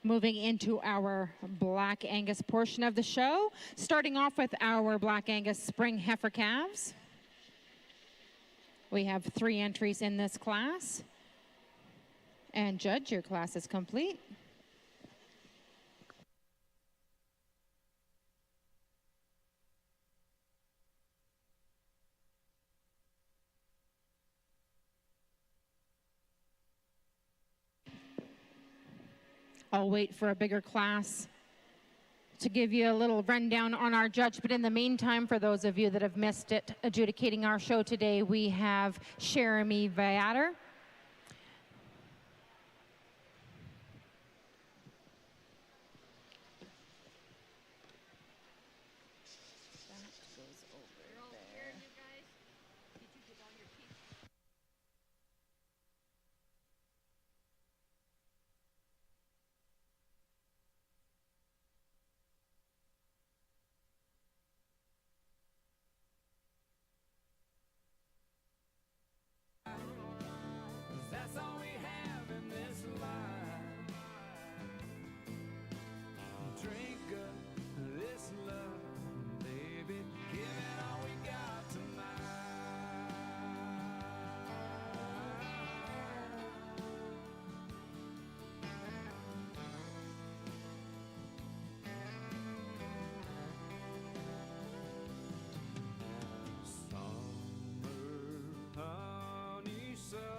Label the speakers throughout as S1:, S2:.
S1: Moving into our Black Angus portion of the show, starting off with our Black Angus Spring Heifer Calves. We have 3 entries in this class. And Judge, your class is complete. I'll wait for a bigger class to give you a little rundown on our judge. But in the meantime, for those of you that have missed it, adjudicating our show today, we have Jeremy Viator.
S2: That's all we have in this life. Drink up this love, baby. Give it all we got tonight. Summer honeysuckle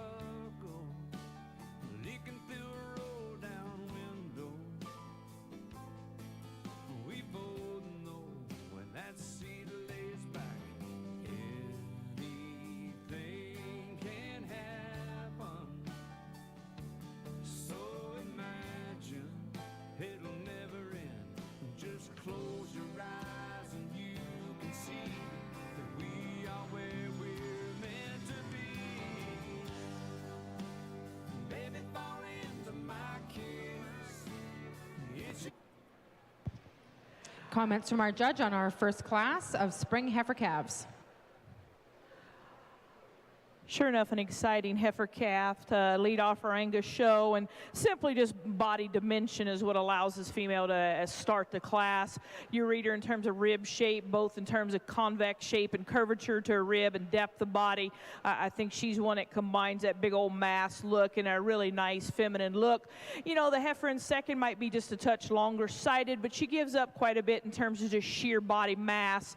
S2: leaking through a roll down window. We both know when that seat lays back, anything can happen. So imagine it'll never end. Just close your eyes and you can see that we are where we're meant to be. Baby, fall into my kiss. It's
S1: Comments from our judge on our first class of Spring Heifer Calves.
S3: Sure enough, an exciting heifer calf to lead off our Angus show, and simply just body dimension is what allows this female to start the class. You read her in terms of rib shape, both in terms of convex shape and curvature to her rib and depth of body. I think she's one that combines that big old mass look and a really nice feminine look. You know, the heifer in second might be just a touch longer sided, but she gives up quite a bit in terms of just sheer body mass,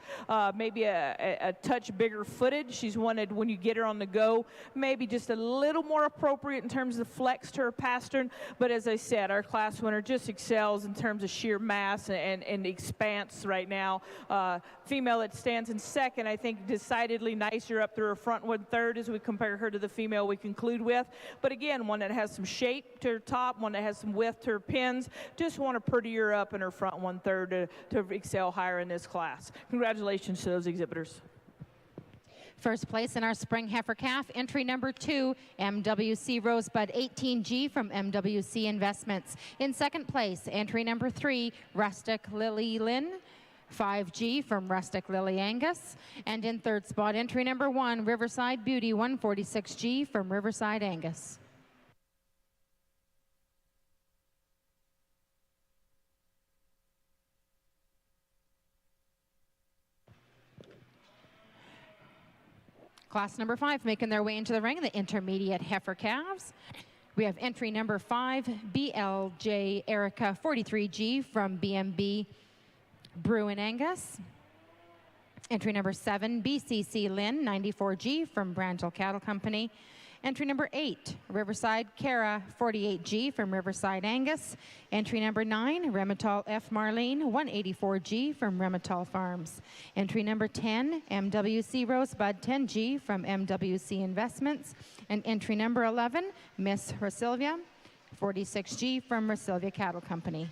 S3: maybe a touch bigger footed. She's wanted when you get her on the go, maybe just a little more appropriate in terms of flex to her pastern. But as I said, our class winner just excels in terms of sheer mass and expanse right now. Female that stands in second, I think decidedly nicer up through her front 1/3 as we compare her to the female we conclude with. But again, one that has some shape to her top, one that has some width to her pins. Just want to prettier up in her front 1/3 to excel higher in this class. Congratulations to those exhibitors.
S1: First place in our Spring Heifer Calf, entry number 2, MWC Rosebud 18G from MWC Investments. In second place, entry number 3, Rustic Lily Lynn 5G from Rustic Lily Angus. And in third spot, entry number 1, Riverside Beauty 146G from Riverside Angus. Class number 5 making their way into the ring, the intermediate heifer calves. We have entry number 5, BLJ Erica 43G from BMB Bruin Angus. Entry number 7, BCC Lynn 94G from Branchel Cattle Company. Entry number 8, Riverside Cara 48G from Riverside Angus. Entry number 9, Remitol F. Marlene 184G from Remitol Farms. Entry number 10, MWC Rosebud 10G from MWC Investments. And entry number 11, Miss Rosilvia 46G from Rosilvia Cattle Company.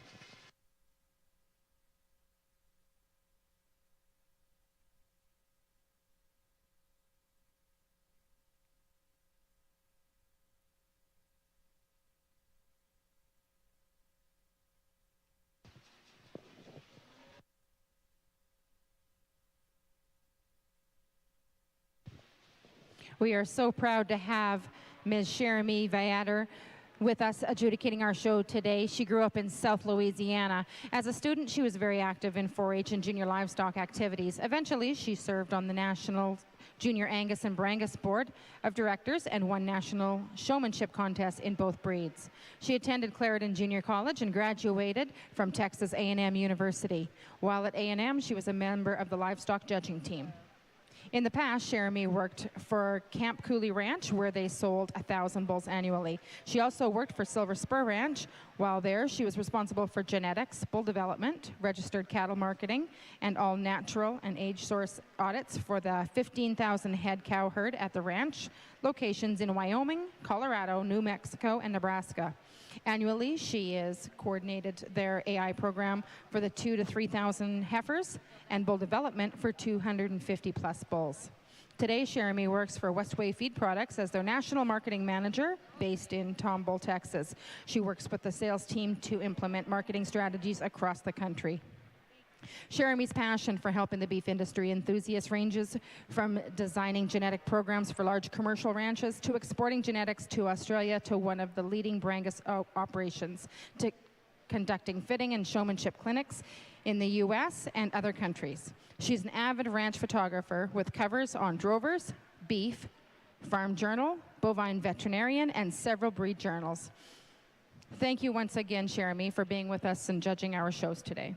S1: We are so proud to have Ms. Jeremy Viator with us adjudicating our show today. She grew up in South Louisiana. As a student, she was very active in 4-H and junior livestock activities. Eventually, she served on the National Junior Angus and Brangus Board of Directors and won national showmanship contests in both breeds. She attended Clarendon Junior College and graduated from Texas A&M University. While at A&M, she was a member of the livestock judging team. In the past, Jeremy worked for Camp Cooley Ranch, where they sold 1,000 bulls annually. She also worked for Silver Spur Ranch. While there, she was responsible for genetics, bull development, registered cattle marketing, and all natural and age source audits for the 15,000 head cow herd at the ranch, locations in Wyoming, Colorado, New Mexico, and Nebraska. Annually, she has coordinated their AI program for the 2,000 to 3,000 heifers and bull development for 250 plus bulls. Today, Jeremy works for Westway Feed Products as their national marketing manager based in Tomball, Texas. She works with the sales team to implement marketing strategies across the country. Jeremy's passion for helping the beef industry enthusiast ranges from designing genetic programs for large commercial ranches to exporting genetics to Australia to one of the leading Brangus operations, to conducting fitting and showmanship clinics in the U.S. and other countries. She's an avid ranch photographer with covers on Drovers, Beef, Farm Journal, Bovine Veterinarian, and several breed journals. Thank you once again, Jeremy, for being with us and judging our shows today.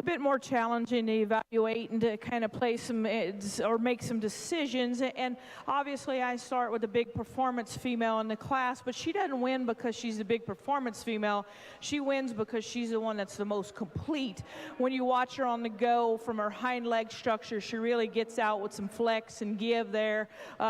S3: a bit more challenging to evaluate and to kind of play some or make some decisions. And obviously I start with the big performance female in the class, but she doesn't win because she's the big performance female. She wins because she's the one that's the most complete. When you watch her on the go from her hind leg structure, she really gets out with some flex and give there.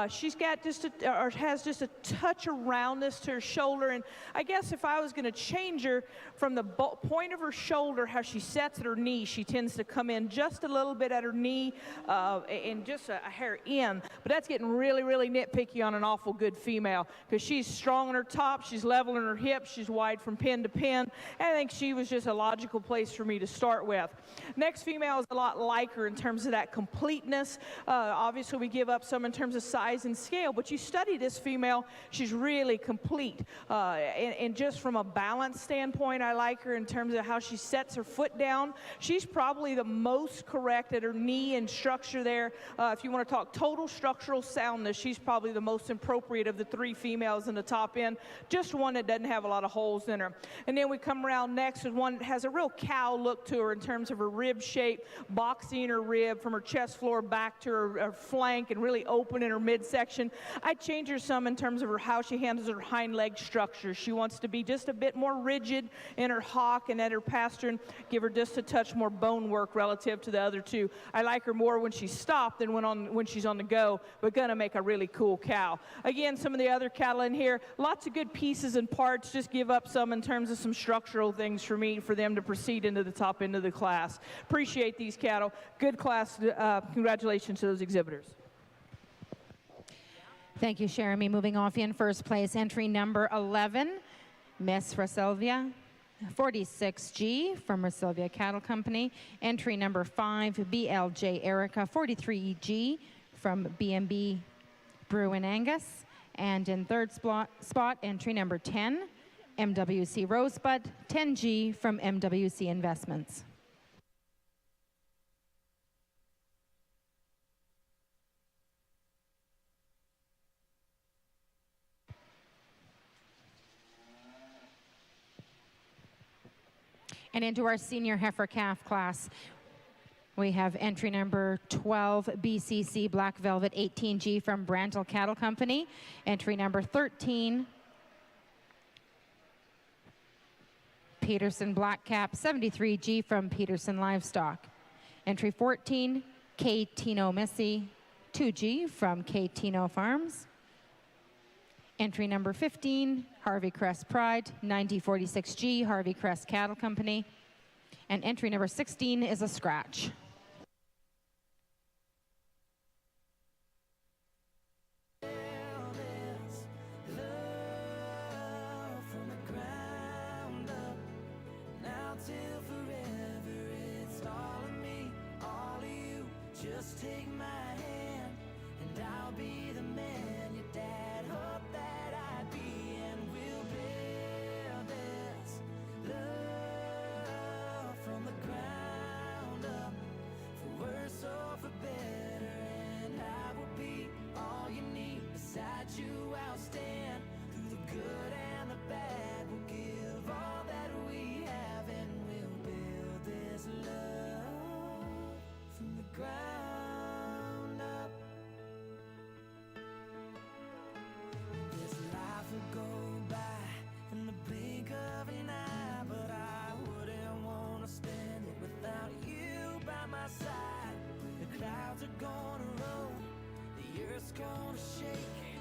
S3: She's got just has just a touch of roundness to her shoulder, and I guess if I was going to change her from the point of her shoulder, how she sets at her knee, she tends to come in just a little bit at her knee and just a hair in, but that's getting really, really nitpicky on an awful good female because she's strong on her top, she's level in her hips, she's wide from pin to pin, and I think she was just a logical place for me to start with. Next female is a lot like her in terms of that completeness. Obviously we give up some in terms of size and scale, but you study this female, she's really complete. And just from a balance standpoint, I like her in terms of how she sets her foot down. She's probably the most correct at her knee and structure there. If you want to talk total structural soundness, she's probably the most appropriate of the three females in the top end. Just one that doesn't have a lot of holes in her. And then we come around next with one that has a real cow look to her in terms of her rib shape, boxing her rib from her chest floor back to her flank and really open in her midsection. I change her some in terms of how she handles her hind leg structure. She wants to be just a bit more rigid in her hock and at her pastern, give her just a touch more bone work relative to the other two. I like her more when she's stopped than when she's on the go, but gonna make a really cool cow. Again, some of the other cattle in here, lots of good pieces and parts, just give up some in terms of some structural things for me, for them to proceed into the top end of the class. Appreciate these cattle. Good class. Congratulations to those exhibitors.
S1: Thank you, Jeremy. Moving off in first place, entry number 11, Miss Rasilvia, 46G from Rasilvia Cattle Company. Entry number 5, BLJ Erica, 43G from B&B Brew and Angus. And in third spot, entry number 10, MWC Rosebud, 10G from MWC Investments. And into our senior heifer calf class, we have entry number 12, BCC Black Velvet 18G from Brantle Cattle Company. Entry number 13, Peterson Black Cap 73G from Peterson Livestock. Entry 14, K Tino Missy 2G from K Tino Farms. Entry number 15, Harvey Crest Pride, 9046G, Harvey Crest Cattle Company. And entry number 16 is a scratch.
S2: Just take my hand and I'll be the man your dad hoped that I'd be, and we'll build this love from the ground up, for worse or for better, and I will be all you need. Beside you I'll stand through the good and the bad. We'll give all that we have and we'll build this love from the ground up. This life will go by in the blink of an eye, but I wouldn't want to spend it without you by my side. The clouds are gonna roll, the earth's gonna shake,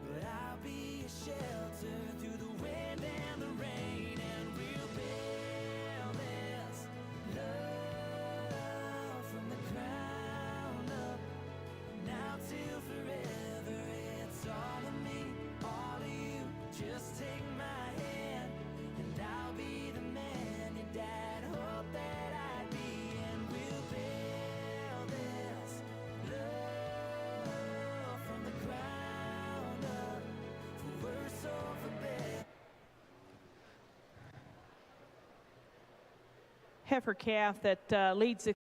S2: but I'll be a shelter through the wind and the rain, and we'll build this love from the ground up. Now till forever, it's all of me, all of you. Just take my hand and I'll be the man your dad hoped that I'd be, and we'll build this love from the ground up, for worse or for better.
S3: Heifer calf that leads the